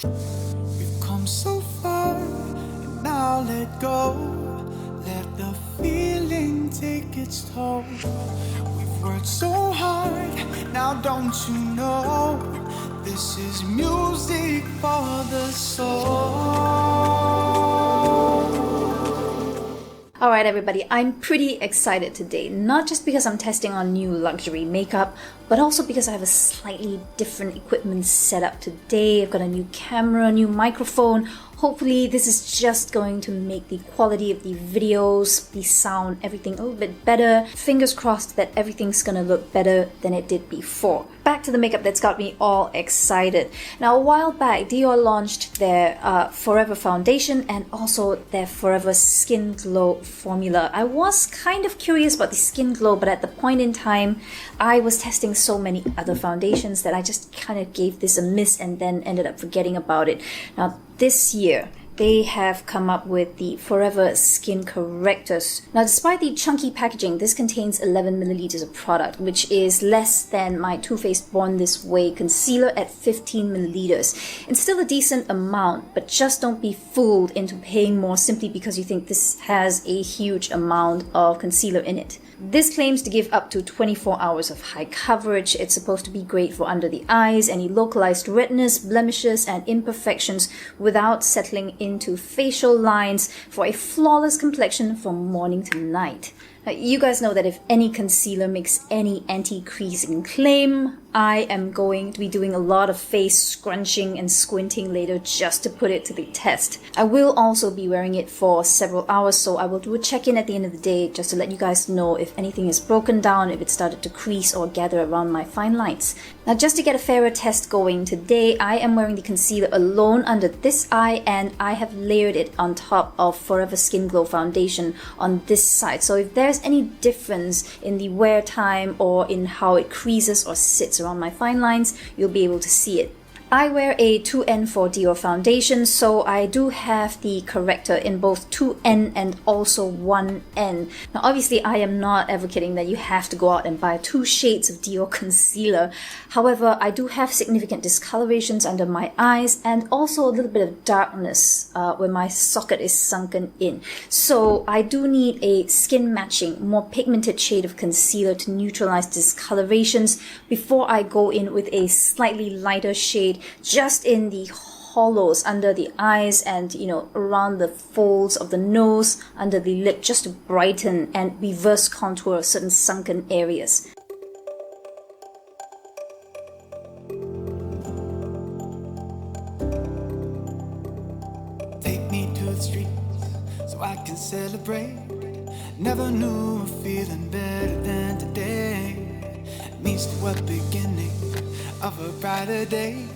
We've come so far, and now let go. Let the feeling take its toll. We've worked so hard, now don't you know? This is music for the soul. Alright everybody, I'm pretty excited today, not just because I'm testing on new luxury makeup, but also because I have a slightly different equipment setup today. I've got a new camera, new microphone. Hopefully this is just going to make the quality of the videos, the sound, everything a little bit better. Fingers crossed that everything's gonna look better than it did before. Back to the makeup that's got me all excited. Now, a while back, Dior launched their Forever Foundation and also their Forever Skin Glow formula. I was kind of curious about the Skin Glow, but at the point in time, I was testing so many other foundations that I just kind of gave this a miss and then ended up forgetting about it. Now, this year, they have come up with the Forever Skin Correctors. Now, despite the chunky packaging, this contains 11 milliliters of product, which is less than my Too Faced Born This Way concealer at 15 milliliters. It's still a decent amount, but just don't be fooled into paying more simply because you think this has a huge amount of concealer in it. This claims to give up to 24 hours of high coverage. It's supposed to be great for under the eyes, any localized redness, blemishes, and imperfections without settling into facial lines, for a flawless complexion from morning to night. Now, you guys know that if any concealer makes any anti-creasing claim, I am going to be doing a lot of face scrunching and squinting later just to put it to the test. I will also be wearing it for several hours, so I will do a check-in at the end of the day just to let you guys know if anything is broken down, if it started to crease or gather around my fine lines. Now, just to get a fairer test going today, I am wearing the concealer alone under this eye, and I have layered it on top of Forever Skin Glow Foundation on this side. So if there's any difference in the wear time or in how it creases or sits around my fine lines, you'll be able to see it. I wear a 2N for Dior foundation, so I do have the corrector in both 2N and also 1N. Now, obviously, I am not advocating that you have to go out and buy 2 shades of Dior concealer. However, I do have significant discolorations under my eyes and also a little bit of darkness where my socket is sunken in. So I do need a skin matching, more pigmented shade of concealer to neutralize discolorations before I go in with a slightly lighter shade just in the hollows under the eyes and, around the folds of the nose, under the lip, just to brighten and reverse contour certain sunken areas. Take me to the streets so I can celebrate. Never knew a feeling better than today. It means to a beginning of a brighter day.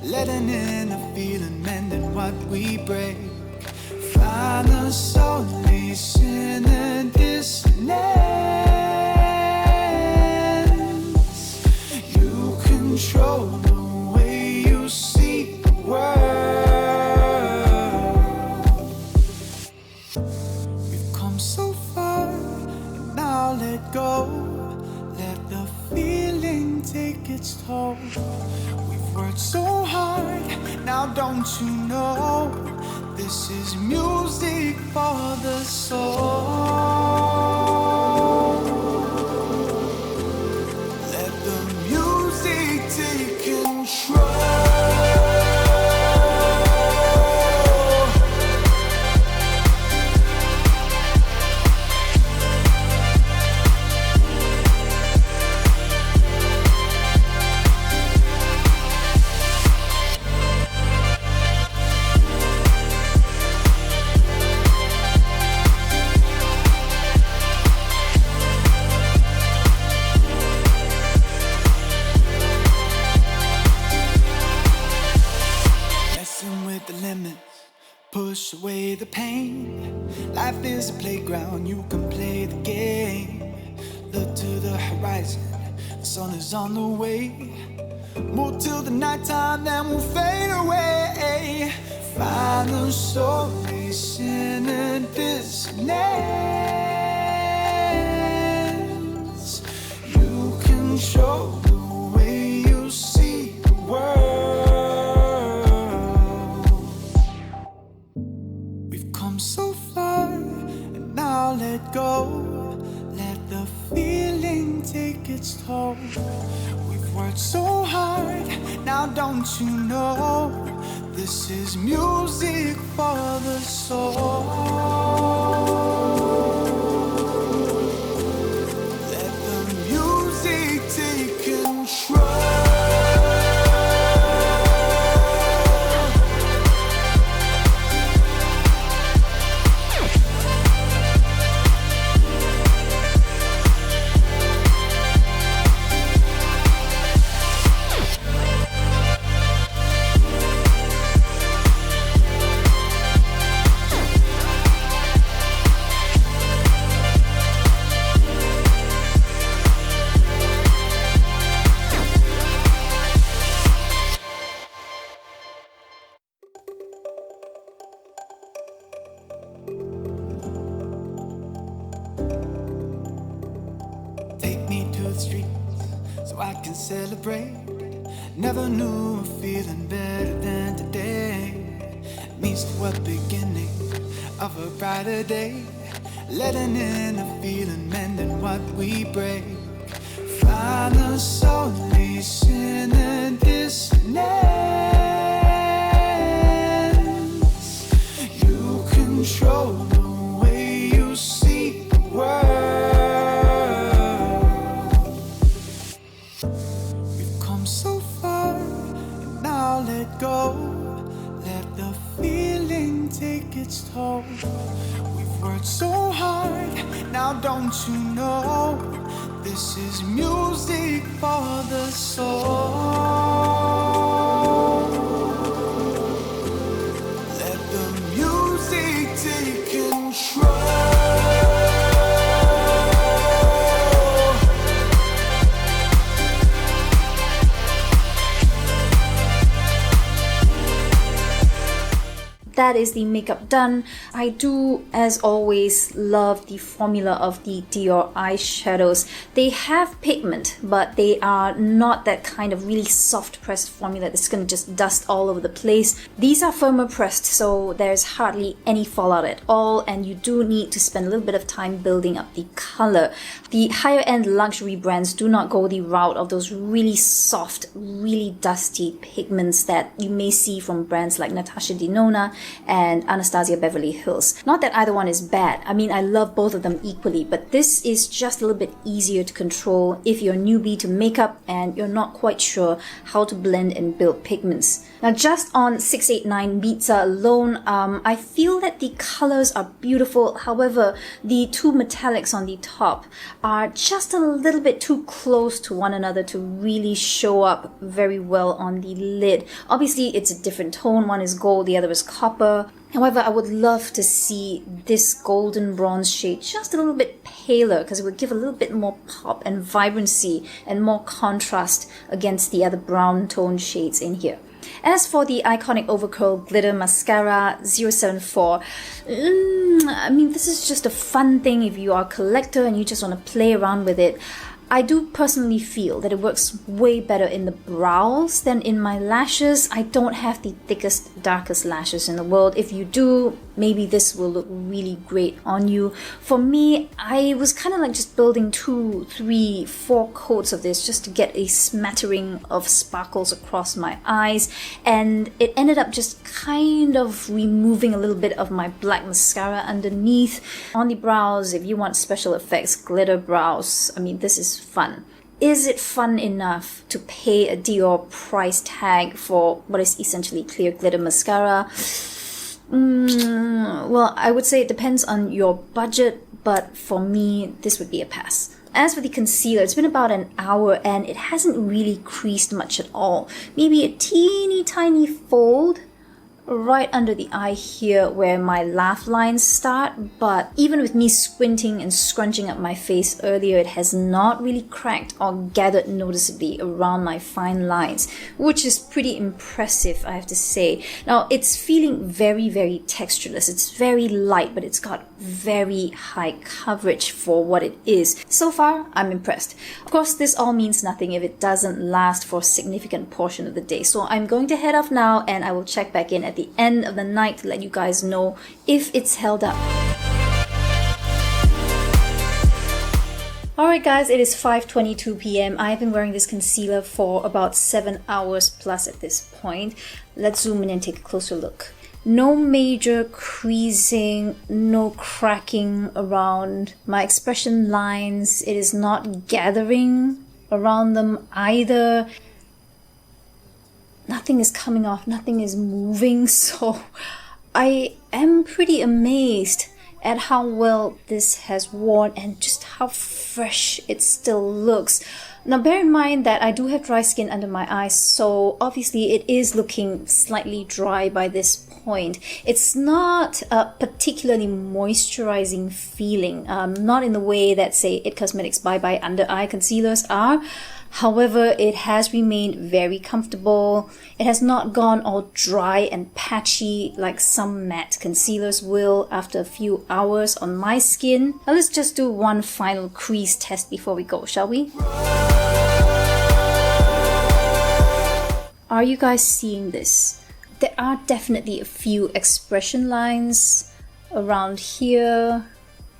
Letting in the feeling, mending what we break. Find the solace in the dissonance. You control the way you see the world. We've come so far, and now let go. Let the feeling take its toll. Worked so hard, now don't you know? This is music for the soul. Let the music take control. Push away the pain. Life is a playground, you can play the game. Look to the horizon, the sun is on the way. Move till the nighttime, then we'll fade away. Find the solace in a dissonance. You control the way you see the world. let go. Let the feeling take its toll. We've worked so hard, now don't you know? This is music for the soul. Let the music take control. Take me to the streets so I can celebrate. Never knew a feeling better than today. Means to a beginning of a brighter day. Letting in a feeling, mending what we break. Find the solace in a dissonance. You control the way you see the world. So far, and now let go. Let the feeling take its toll. We've worked so hard, now don't you know? This is music for the soul. Let the music take control. That is the makeup done. I do, as always, love the formula of the Dior eyeshadows. They have pigment, but they are not that kind of really soft pressed formula that's going to just dust all over the place. These are firmer pressed, so there's hardly any fallout at all, and you do need to spend a little bit of time building up the color. The higher end luxury brands do not go the route of those really soft, really dusty pigments that you may see from brands like Natasha Denona and Anastasia Beverly Hills. Not that either one is bad. I mean, I love both of them equally, but this is just a little bit easier to control if you're a newbie to makeup and you're not quite sure how to blend and build pigments. Now, just on 689 Mitzah alone, I feel that the colors are beautiful. However, the two metallics on the top are just a little bit too close to one another to really show up very well on the lid. Obviously, it's a different tone. One is gold, the other is copper. However, I would love to see this golden bronze shade just a little bit paler because it would give a little bit more pop and vibrancy and more contrast against the other brown tone shades in here. As for the iconic Overcurl Glitter Mascara 074, I mean, this is just a fun thing if you are a collector and you just want to play around with it. I do personally feel that it works way better in the brows than in my lashes. I don't have the thickest, darkest lashes in the world. If you do, maybe this will look really great on you. For me, I was kind of like just building 2, 3, 4 coats of this just to get a smattering of sparkles across my eyes, and it ended up just kind of removing a little bit of my black mascara underneath. On the brows, if you want special effects, glitter brows, I mean, this is fun. Is it fun enough to pay a Dior price tag for what is essentially clear glitter mascara? Well, I would say it depends on your budget, but for me, this would be a pass. As for the concealer, it's been about an hour and it hasn't really creased much at all. Maybe a teeny tiny fold right under the eye here where my laugh lines start, but even with me squinting and scrunching up my face earlier, it has not really cracked or gathered noticeably around my fine lines, which is pretty impressive, I have to say. Now, it's feeling very, very textureless. It's very light, but it's got very high coverage for what it is. So far, I'm impressed. Of course, this all means nothing if it doesn't last for a significant portion of the day. So I'm going to head off now and I will check back in at the end of the night to let you guys know if it's held up. Alright guys, it is 5:22 p.m. I've been wearing this concealer for about 7 hours plus at this point. Let's zoom in and take a closer look. No major creasing, no cracking around my expression lines. It is not gathering around them either. Nothing is coming off, nothing is moving, so I am pretty amazed at how well this has worn and just how fresh it still looks. Now bear in mind that I do have dry skin under my eyes, so obviously it is looking slightly dry by this point. It's not a particularly moisturizing feeling, not in the way that say It Cosmetics Bye Bye Under Eye concealers are. However, it has remained very comfortable. It has not gone all dry and patchy like some matte concealers will after a few hours on my skin. Now let's just do one final crease test before we go, shall we? Are you guys seeing this? There are definitely a few expression lines around here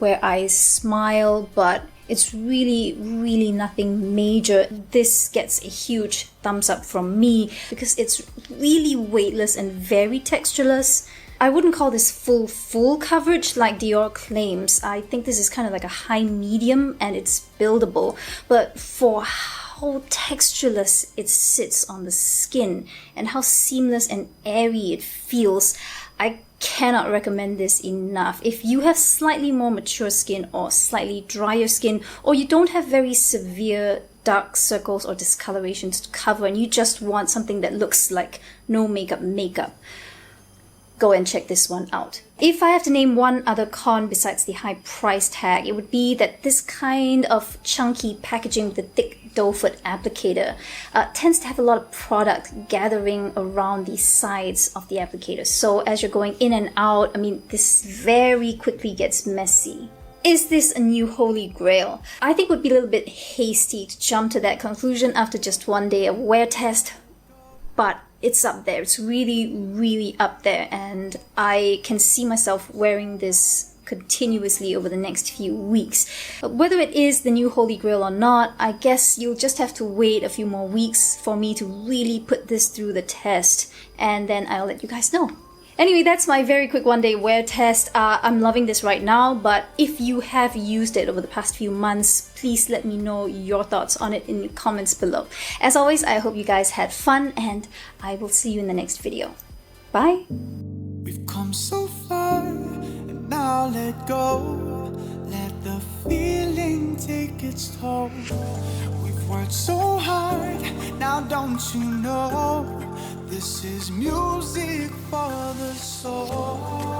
where I smile, but it's really nothing major. This gets a huge thumbs up from me because it's really weightless and very textureless. I wouldn't call this full coverage like Dior claims. I think this is kind of like a high medium and it's buildable. But for how textureless it sits on the skin and how seamless and airy it feels, I cannot recommend this enough. If you have slightly more mature skin or slightly drier skin, or you don't have very severe dark circles or discolorations to cover and you just want something that looks like no makeup, go and check this one out. If I have to name one other con besides the high price tag, it would be that this kind of chunky packaging with a thick doe foot applicator tends to have a lot of product gathering around the sides of the applicator. So as you're going in and out, I mean, this very quickly gets messy. Is this a new holy grail? I think it would be a little bit hasty to jump to that conclusion after just one day of wear test, but it's up there. It's really up there, and I can see myself wearing this continuously over the next few weeks. But whether it is the new holy grail or not, I guess you'll just have to wait a few more weeks for me to really put this through the test, and then I'll let you guys know. Anyway, that's my very quick one-day wear test. I'm loving this right now, but if you have used it over the past few months, please let me know your thoughts on it in the comments below. As always, I hope you guys had fun, and I will see you in the next video. Bye! We've come so far, and now let go. Let the feeling take its toll. We've worked so hard, now don't you know? This is music for the soul.